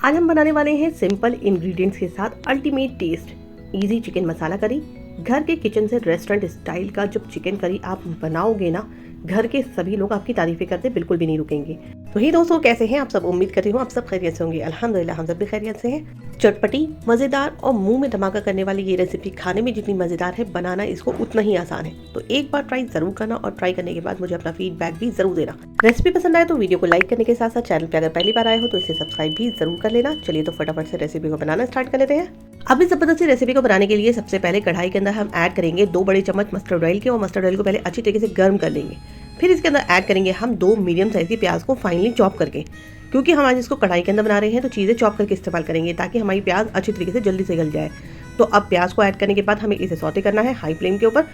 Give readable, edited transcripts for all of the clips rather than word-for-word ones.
आज हम बनाने वाले हैं सिंपल इंग्रेडिएंट्स के साथ अल्टीमेट टेस्ट इजी चिकन मसाला करी। घर के किचन से रेस्टोरेंट स्टाइल का जब चिकन करी आप बनाओगे ना, घर के सभी लोग आपकी तारीफें करते बिल्कुल भी नहीं रुकेंगे। तो ही दोस्तों, कैसे हैं आप सब? उम्मीद करती हूँ आप सब खैरियत से होंगे। अल्हम्दुलिल्लाह हम सब भी खैरियत से हैं। चटपटी, मज़ेदार और मुंह में धमाका करने वाली ये रेसिपी खाने में जितनी मज़ेदार है, बनाना इसको उतना ही आसान है। तो एक बार ट्राई जरूर करना और ट्राई करने के बाद मुझे अपना फीडबैक भी जरूर देना। रेसिपी पसंद आए तो वीडियो को लाइक करने के साथ साथ चैनल पे अगर पहली बार आए हो तो इसे सब्सक्राइब भी जरूर कर लेना। चलिए तो फटाफट से रेसिपी को बनाना स्टार्ट कर लेते हैं। अब इस जबरदस्ती रेसिपी को बनाने के लिए सबसे पहले कढ़ाई के अंदर हम ऐड करेंगे 2 बड़े चम्मच मस्टर्ड ऑयल के, और मस्टर्ड ऑयल को पहले अच्छी तरीके से गर्म कर लेंगे। फिर इसके अंदर ऐड करेंगे हम 2 मीडियम साइज की प्याज को फाइनली चॉप करके। क्योंकि हम आज इसको कढ़ाई के अंदर बना रहे हैं तो चीज़ें चॉप करके इस्तेमाल करेंगे ताकि हमारी प्याज अच्छी तरीके से जल्दी से गल जाए। तो अब प्याज को ऐड करने के बाद हमें इसे सौते करना है हाई फ्लेम के ऊपर।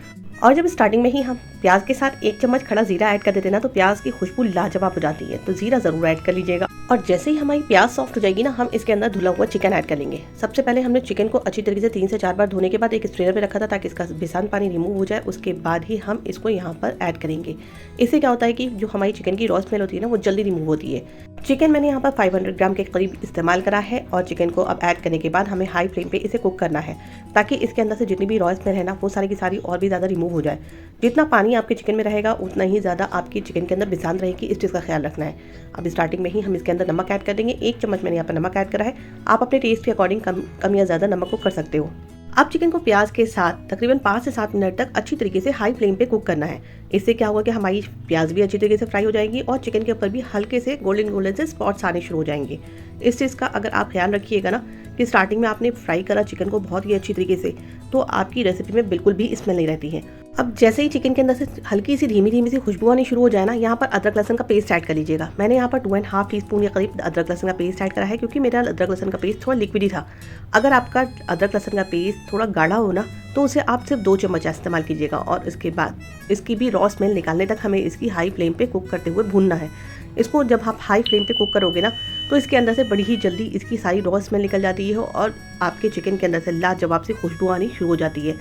और जब स्टार्टिंग में ही हम प्याज के साथ 1 चम्मच खड़ा जीरा ऐड कर देते हैं ना, तो प्याज की खुशबू लाजवाब हो जाती है। तो जीरा जरूर ऐड कर लीजिएगा। और जैसे ही हमारी प्याज सॉफ्ट हो जाएगी ना, हम इसके अंदर धुला हुआ चिकन ऐड कर लेंगे। सबसे पहले हमने चिकन को अच्छी तरीके से 3 से 4 बार धोने के बाद एक स्ट्रेनर पे रखा था ताकि इसका बेसान पानी रिमूव हो जाए। उसके बाद ही हम इसको यहाँ पर ऐड करेंगे। इससे क्या होता है कि जो हमारी चिकन की रॉ स्मेल होती है ना, वो जल्दी रिमूव होती है। चिकन मैंने यहाँ पर 500 ग्राम के करीब इस्तेमाल करा है। और चिकन को अब ऐड करने के बाद हमें हाई फ्लेम पे इसे कुक करना है ताकि इसके अंदर से जितनी भी रॉ स्मेल है ना, वो सारी की सारी और भी ज़्यादा रिमूव हो जाए। जितना पानी आपके चिकन में रहेगा उतना ही ज़्यादा आपकी चिकन के अंदर बिसान रहेगी। इस चीज़ का ख्याल रखना है। अब स्टार्टिंग में ही हम इसके अंदर नमक ऐड कर देंगे। 1 चम्मच मैंने यहाँ पर नमक ऐड करा है। आप अपने टेस्ट के अकॉर्डिंग कम या ज़्यादा नमक को कर सकते हो। अब चिकन को प्याज के साथ तकरीबन 5 से 7 मिनट तक अच्छी तरीके से हाई फ्लेम पे कुक करना है। इससे क्या होगा कि हमारी प्याज भी अच्छी तरीके से फ्राई हो जाएगी और चिकन के ऊपर भी हल्के से गोल्डन से स्पॉट्स आने शुरू हो जाएंगे। इस चीज़ का अगर आप ख्याल रखिएगा ना कि स्टार्टिंग में आपने फ्राई करा चिकन को बहुत ही अच्छी तरीके से, तो आपकी रेसिपी में बिल्कुल भी स्मेल नहीं रहती है। अब जैसे ही चिकन के अंदर से हल्की सी धीमी सी खुशबू आनी शुरू हो जाए ना, यहाँ पर अदरक लहसुन का पेस्ट ऐड कर लीजिएगा। मैंने यहाँ पर 2.5 टीस्पून के करीब अदरक लहसुन का पेस्ट ऐड करा है, क्योंकि मेरा अदरक लहसुन का पेस्ट थोड़ा लिक्विडी था। अगर आपका अदरक लहसुन का पेस्ट थोड़ा गाढ़ा हो ना, तो उसे आप सिर्फ 2 चम्मच इस्तेमाल कीजिएगा। और इसके बाद इसकी भी रॉ स्मेल निकालने तक हमें इसकी हाई फ्लेम पे कुक करते हुए भूनना है। इसको जब आप हाई फ्लेम पे कुक करोगे ना, तो इसके अंदर से बड़ी ही जल्दी इसकी सारी रॉ स्मेल निकल जाती है और आपके चिकन के अंदर से लाजवाब सी खुशबू आनी शुरू हो जाती है।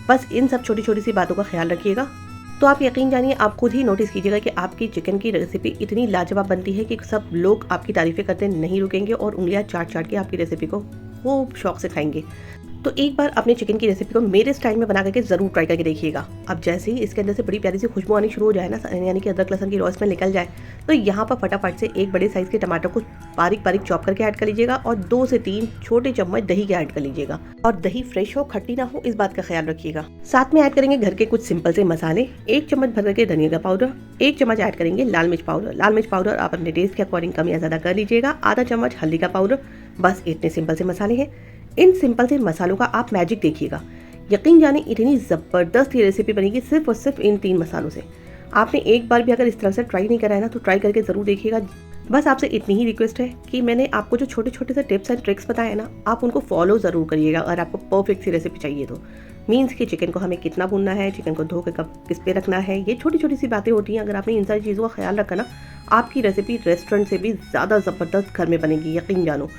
बस इन सब छोटी छोटी सी बातों का ख्याल रखिएगा। तो आप यकीन जानिए, आप खुद ही नोटिस कीजिएगा कि आपकी चिकन की रेसिपी इतनी लाजवाब बनती है कि सब लोग आपकी तारीफें करते नहीं रुकेंगे और उंगलियां चाट के आपकी रेसिपी को खूब शौक से खाएंगे। तो एक बार अपने चिकन की रेसिपी को मेरे स्टाइल में बना करके ज़रूर ट्राई करके देखिएगा। अब जैसे ही इसके अंदर से बड़ी प्यारी सी खुशबू आनी शुरू हो जाए ना, यानी कि अदरक लहसुन की रॉ स्मेल निकल जाए, तो यहाँ पर फटाफट से 1 बड़े साइज़ के टमाटर को बारीक चॉप करके ऐड कर लीजिएगा और 2 से 3 छोटे चम्मच दही के ऐड कर लीजिएगा। और दही फ्रेश हो, खट्टी ना हो, इस बात का ख्याल रखिएगा। साथ में ऐड करेंगे घर के कुछ सिंपल से मसाले। 1 चम्मच भर करके धनिया का पाउडर, 1 चम्मच ऐड करेंगे लाल मिर्च पाउडर। लाल मिर्च पाउडर आप अपने टेस्ट के अकॉर्डिंग कम या ज़्यादा कर लीजिएगा। आधा चम्मच हल्दी का पाउडर। बस इतने सिंपल से मसाले हैं। इन सिंपल से मसालों का आप मैजिक देखिएगा। यकीन जाने इतनी ज़बरदस्त ये रेसिपी बनेगी सिर्फ और सिर्फ इन 3 मसालों से। आपने एक बार भी अगर इस तरह से ट्राई नहीं करा है ना, तो ट्राई करके ज़रूर देखिएगा। बस आपसे इतनी ही रिक्वेस्ट है कि मैंने आपको जो छोटे छोटे से टिप्स एंड ट्रिक्स बताए हैं ना, आप उनको फॉलो ज़रूर करिएगा अगर आपको परफेक्ट सी रेसिपी चाहिए तो। मीन्स कि चिकन को हमें कितना भूनना है, चिकन को धो के कब किस पे रखना है, ये छोटी छोटी सी बातें होती हैं। अगर आपने इन सारी चीज़ों का ख्याल रखा ना, आपकी रेसिपी रेस्टोरेंट से भी ज़्यादा ज़बरदस्त घर में बनेगी, यकीन जानो।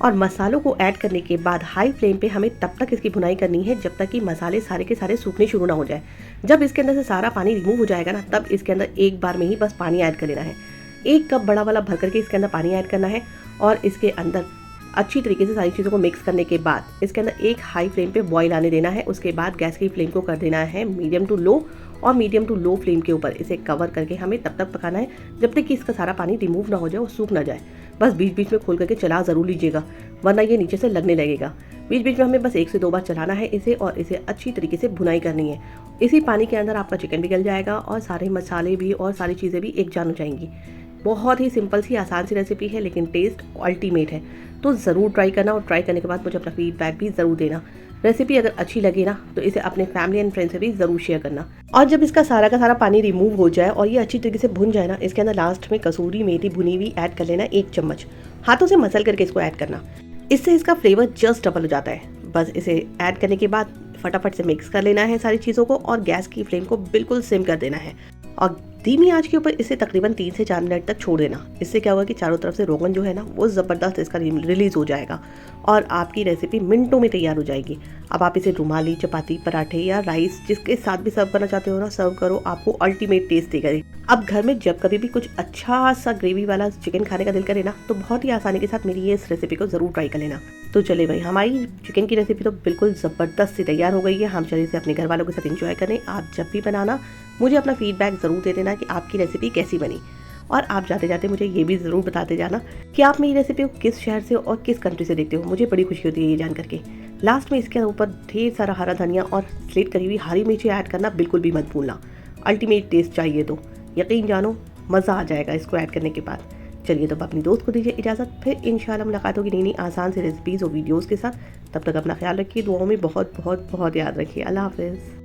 और मसालों को ऐड करने के बाद हाई फ्लेम पे हमें तब तक इसकी भुनाई करनी है जब तक कि मसाले सारे के सारे सूखने शुरू ना हो जाए। जब इसके अंदर से सारा पानी रिमूव हो जाएगा ना, तब इसके अंदर एक बार में ही बस पानी ऐड कर लेना है। 1 कप बड़ा वाला भर करके इसके अंदर पानी ऐड करना है और इसके अंदर अच्छी तरीके से सारी चीज़ों को मिक्स करने के बाद इसके अंदर एक हाई फ्लेम पे बॉईल आने देना है। उसके बाद गैस की फ्लेम को कर देना है मीडियम टू लो, और मीडियम टू लो फ्लेम के ऊपर इसे कवर करके हमें तब तक पकाना है जब तक कि इसका सारा पानी रिमूव ना हो जाए और सूख ना जाए। बस बीच बीच में खोल करके चला ज़रूर लीजिएगा, वरना ये नीचे से लगने लगेगा। बीच बीच में हमें बस 1 से 2 बार चलाना है इसे, और इसे अच्छी तरीके से भुनाई करनी है। इसी पानी के अंदर आपका चिकन भी गल जाएगा और सारे मसाले भी और सारी चीज़ें भी एक जान हो जाएंगी। बहुत ही सिंपल सी आसान सी रेसिपी है, लेकिन टेस्ट अल्टीमेट है। तो ज़रूर ट्राई करना और ट्राई करने के बाद मुझे अपना फीडबैक भी ज़रूर देना। रेसिपी अगर अच्छी लगे ना, तो इसे अपने फैमिली एंड फ्रेंड्स से भी ज़रूर शेयर करना। और जब इसका सारा का सारा पानी रिमूव हो जाए और ये अच्छी तरीके से भुन जाए ना, इसके अंदर लास्ट में कसूरी मेथी भुनी हुई ऐड कर लेना 1 चम्मच। हाथों से मसल करके इसको ऐड करना, इससे इसका फ्लेवर जस्ट डबल हो जाता है। बस इसे ऐड करने के बाद फटाफट से मिक्स कर लेना है सारी चीज़ों को और गैस की फ्लेम को बिल्कुल सिम कर देना है। और धीमी आंच के ऊपर इसे तकरीबन 3 से 4 मिनट तक छोड़ देना। इससे क्या होगा कि चारों तरफ से रोगन जो है ना वो ज़बरदस्त इसका रिलीज़ हो जाएगा और आपकी रेसिपी मिनटों में तैयार हो जाएगी। अब आप इसे रुमाली, चपाती, पराठे या राइस जिसके साथ भी सर्व करना चाहते हो ना सर्व करो, आपको अल्टीमेट टेस्ट देगा। अब घर में जब कभी भी कुछ अच्छा सा ग्रेवी वाला चिकन खाने का दिल करे ना तो बहुत ही आसानी के साथ मेरी ये इस रेसिपी को ज़रूर ट्राई कर लेना। तो चले भाई, हमारी चिकन की रेसिपी तो बिल्कुल ज़बरदस्त सी तैयार हो गई है। हम चलिए इसे अपने घर वालों के साथ एंजॉय करें। आप जब भी बनाना मुझे अपना फीडबैक ज़रूर दे देना कि आपकी रेसिपी कैसी बनी, और आप जाते जाते मुझे ये भी ज़रूर बताते जाना कि आप मेरी रेसिपी को किस शहर से और किस कंट्री से देखते हो। मुझे बड़ी खुशी होती है ये जान करके। लास्ट में इसके ऊपर ढेर सारा हरा धनिया और स्लेट करी हुई हरी मिर्ची ऐड करना बिल्कुल भी मत भूलना। अल्टीमेट टेस्ट चाहिए तो यकीन जानो मज़ा आ जाएगा इसको ऐड करने के बाद। चलिए तो अपनी दोस्त को दीजिए इजाज़त, फिर इंशाल्लाह मुलाकात होगी नई नई आसान सी रेसिपीज़ और वीडियोज़ के साथ। तब तक अपना ख्याल रखिए, दुआओं में बहुत बहुत बहुत याद रखिए। अल्लाह हाफ़िज़।